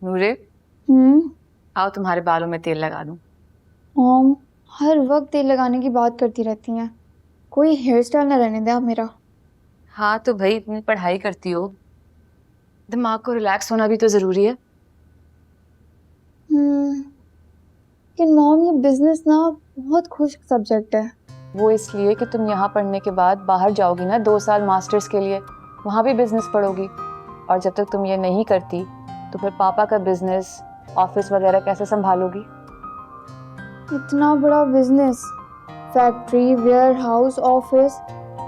नूरे, हम्म। आओ तुम्हारे बालों में तेल लगा दूं। मॉम हर वक्त तेल लगाने की बात करती रहती हैं। कोई हेयर स्टाइल ना रहने दे आप मेरा। हाँ तो भाई इतनी पढ़ाई करती हो, दिमाग को रिलैक्स होना भी तो जरूरी है। लेकिन मॉम ये बिजनेस ना बहुत खुश्क सब्जेक्ट है। वो इसलिए कि तुम यहाँ पढ़ने के बाद बाहर जाओगी ना 2 साल मास्टर्स के लिए, वहाँ भी बिजनेस पढ़ोगी। और जब तक तुम ये नहीं करती तो फिर पापा का बिजनेस, ऑफिस वगैरह कैसे संभालोगी? इतना बड़ा business, factory, warehouse, office,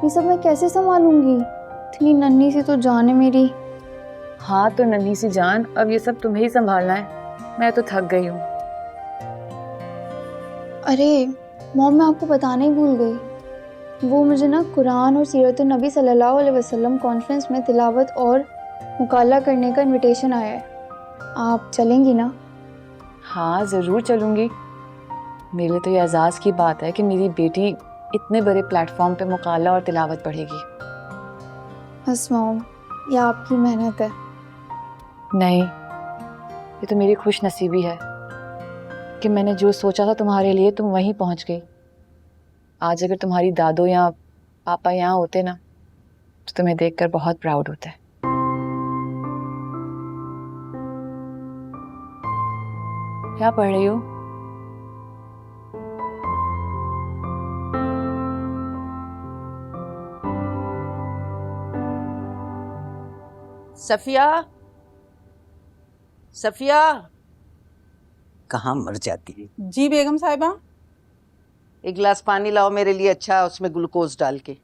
ये सब मैं कैसे संभालूंगी? इतनी नन्ही सी तो जान है मेरी। हाँ तो नन्ही सी जान, अब ये सब तुम्हें ही संभालना है। मैं तो थक गई हूँ। अरे मॉम मैं आपको बताना ही भूल गई। वो मुझे ना कुरान और सीरत नबी सल्लल्लाहु अलैहि वसल्लम कॉन्फ्रेंस में तिलावत और मुकाला करने का इनविटेशन आया है। आप चलेंगी ना? हाँ जरूर चलूंगी। मेरे लिए तो ये एजाज की बात है कि मेरी बेटी इतने बड़े प्लेटफॉर्म पे मुकाला और तिलावत पढ़ेगी। बस मॉम, ये आपकी मेहनत है। नहीं, ये तो मेरी खुश नसीबी है कि मैंने जो सोचा था तुम्हारे लिए तुम वहीं पहुंच गई। आज अगर तुम्हारी दादो या पापा यहाँ होते ना तो तुम्हें देखकर बहुत प्राउड होता है। क्या पढ़ रही हो? सफिया, सफिया कहाँ मर जाती है। जी बेगम साहिबा। एक गिलास पानी लाओ मेरे लिए, अच्छा उसमें ग्लूकोज डाल के।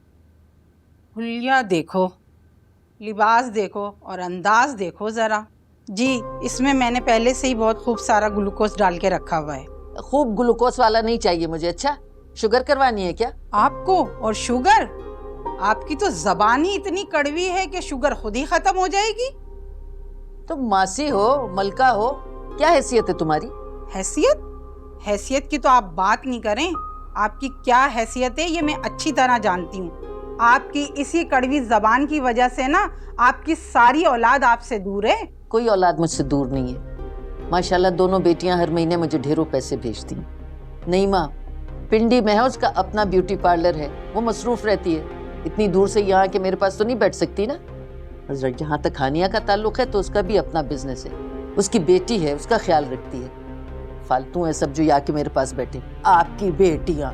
हुलिया देखो, लिबास देखो और अंदाज देखो जरा। जी इसमें मैंने पहले से ही बहुत खूब सारा ग्लूकोज डाल के रखा हुआ है। खूब ग्लूकोज वाला नहीं चाहिए मुझे। अच्छा शुगर करवानी है क्या आपको? और शुगर? आपकी तो जबान ही इतनी कड़वी है कि शुगर खुद ही खत्म हो जाएगी। तुम मासी हो, मलका हो, क्या हैसियत है तुम्हारी? हैसियत? हैसियत की तो आप बात नहीं करें। आपकी क्या हैसियत है ये मैं अच्छी तरह जानती हूँ। आपकी इसी कड़वी जबान की वजह से ना आपकी सारी औलाद आपसे दूर है। कोई औलाद मुझसे दूर नहीं है। माशाल्लाह दोनों बेटियां हर महीने मुझे ढेरों पैसे भेजती हैं। नहीं माँ, पिंडी में है, उसका अपना ब्यूटी पार्लर है, वो मसरूफ रहती है। इतनी दूर से यहाँ के मेरे पास तो नहीं बैठ सकती ना। और जहाँ तक हानिया का ताल्लुक है तो उसका भी अपना बिजनेस है, उसकी बेटी है, उसका ख्याल रखती है। फालतू है सब जो यहाँ के मेरे पास बैठे। आपकी बेटियां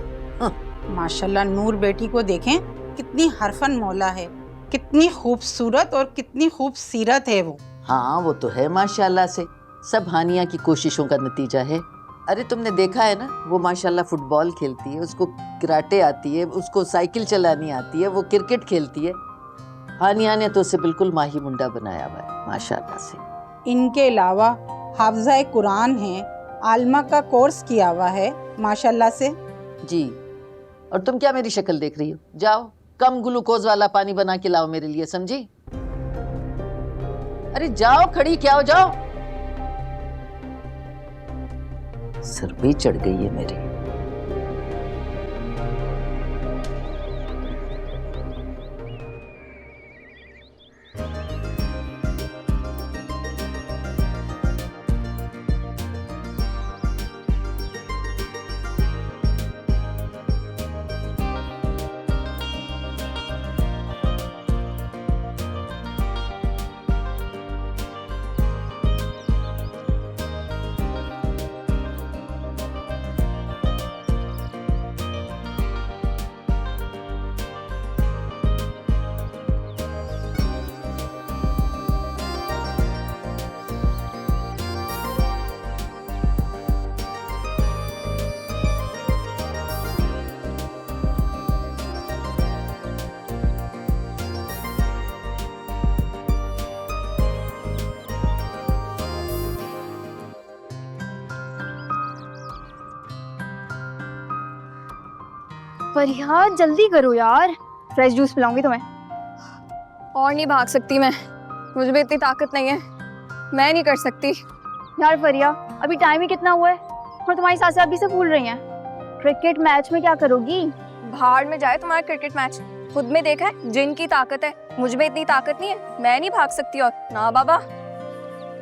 माशाल्लाह नूर बेटी को देखें, कितनी हरफन मौला है, कितनी खूबसूरत और कितनी खूबसीरत है वो। हाँ वो तो है माशाल्लाह से, सब हानिया की कोशिशों का नतीजा है। अरे तुमने देखा है ना, वो माशाल्लाह फुटबॉल खेलती है, उसको कराटे आती है, उसको साइकिल चलानी आती है, वो क्रिकेट खेलती है। हानिया ने तो उसे बिल्कुल माही मुंडा बनाया हुआ है माशाल्लाह से। इनके अलावा हाफजा कुरान है, आलमा का कोर्स किया हुआ है माशाल्लाह से। जी, और तुम क्या मेरी शक्ल देख रही हो? जाओ कम ग्लूकोज वाला पानी बना के लाओ मेरे लिए, समझी? अरे जाओ, खड़ी क्या हो, जाओ। सर भी चढ़ गई है मेरी। फरिया जल्दी करो यार, फ्रेश जूस पिलाऊंगी तुम्हें। और नहीं भाग सकती मैं, मुझ में इतनी ताकत नहीं है, मैं नहीं कर सकती। यार फरिया अभी टाइम ही कितना हुआ है और तुम्हारी सासें अभी से फूल रही हैं। क्रिकेट मैच में क्या करोगी? भाड़ में जाए तुम्हारा क्रिकेट मैच, खुद में देखा है जिन की ताकत है, मुझ में इतनी ताकत नहीं है, मैं नहीं भाग सकती। और ना बाबा।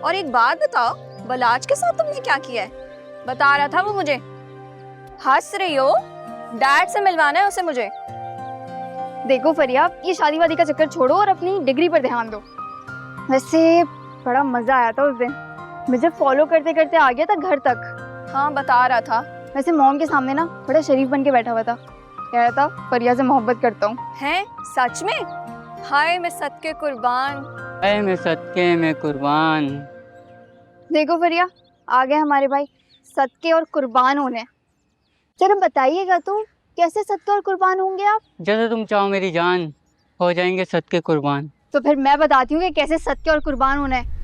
और एक बात बताओ, बलाज के साथ तुमने क्या किया है? बता रहा था वो मुझे। हंस रही हो? डैड से मिलवाना है उसे मुझे। देखो फरिया, ये शादी वादी का चक्कर छोड़ो और अपनी डिग्री पर ध्यान दो। वैसे बड़ा मजा आया था उस दिन, मुझे फॉलो करते करते आ गया था घर तक। हाँ बता रहा था। वैसे मॉम के सामने ना बड़ा शरीफ बन के बैठा हुआ था, कह रहा था फरिया से मोहब्बत करता हूँ। हैं? सच में? हाय मैं सदके कुर्बान। ऐ मैं सदके में कुर्बान। देखो फरिया, आ गए हमारे भाई सदके और कुर्बान होने। जरा बताइएगा तो कैसे सदके और कुर्बान होंगे आप? जैसे तुम चाहो मेरी जान, हो जाएंगे सदके कुर्बान। तो फिर मैं बताती हूँ कि कैसे सदके और कुर्बान होना है।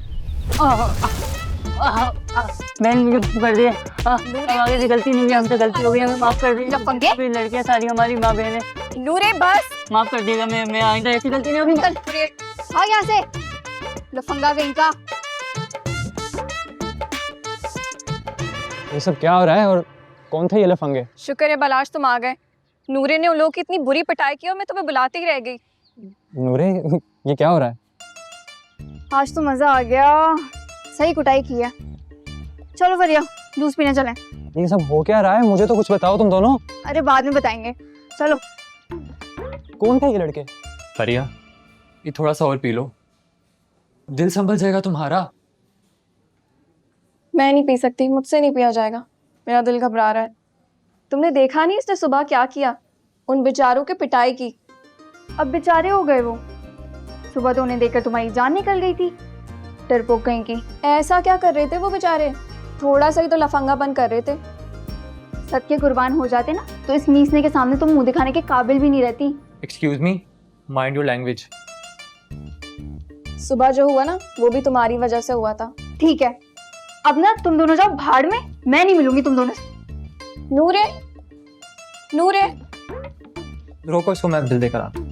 बहन मुझे कर दे, आगे से गलती नहीं हुई, हमसे गलती हो गई, हमें माफ कर दीजिए। लफंगे। लड़कियां सारी हमारी माँ बहन है, नूरे बस। माफ कर देगा। मैं आइंदा ऐसी गलती नहीं होगी। नूरे, भाग यहाँ से, लफंगा कहीं का। ये सब क्या हो रहा है और कौन थे ये लफंगे? शुक्र है बलाश तुम आ गए। नूरे ने उन लोगों की इतनी बुरी पिटाई की और मैं तुम्हें बुलाती ही रह गई। नूरे, ये क्या हो रहा है? आज तो मजा आ गया, सही कुटाई की है। चलो फरिया, जूस पीने चलें। ये सब हो क्या रहा है? मुझे तो कुछ बताओ तुम दोनों। अरे बाद में बताएंगे, चलो। कौन थे ये लड़के? फरिया, ये थोड़ा सा और पी लो, दिल संभल जाएगा तुम्हारा। मैं नहीं पी सकती, मुझसे नहीं पिया जाएगा, मेरा दिल घबरा रहा है। तुमने देखा नहीं इसने सुबह क्या किया? उन बेचारों के पिटाई की। अब बेचारे हो गए वो, सुबह तो उन्हें देखकर तुम्हारी जान निकल गई थी, डरपोक कहीं की। ऐसा क्या कर रहे थे वो बेचारे? थोड़ा सा ही तो लफंगापन कर रहे थे। सदके कुर्बान हो जाते ना तो इस मीसने के सामने तुम मुंह दिखाने के काबिल भी नहीं रहती। Excuse me, mind your language. सुबह जो हुआ ना वो भी तुम्हारी वजह से हुआ था। ठीक है, अब ना तुम दोनों जाओ भाड़ में, मैं नहीं मिलूंगी तुम दोनों से। नूरे, नूरे, रोको इसको, मैं बिल देकर आता हूं।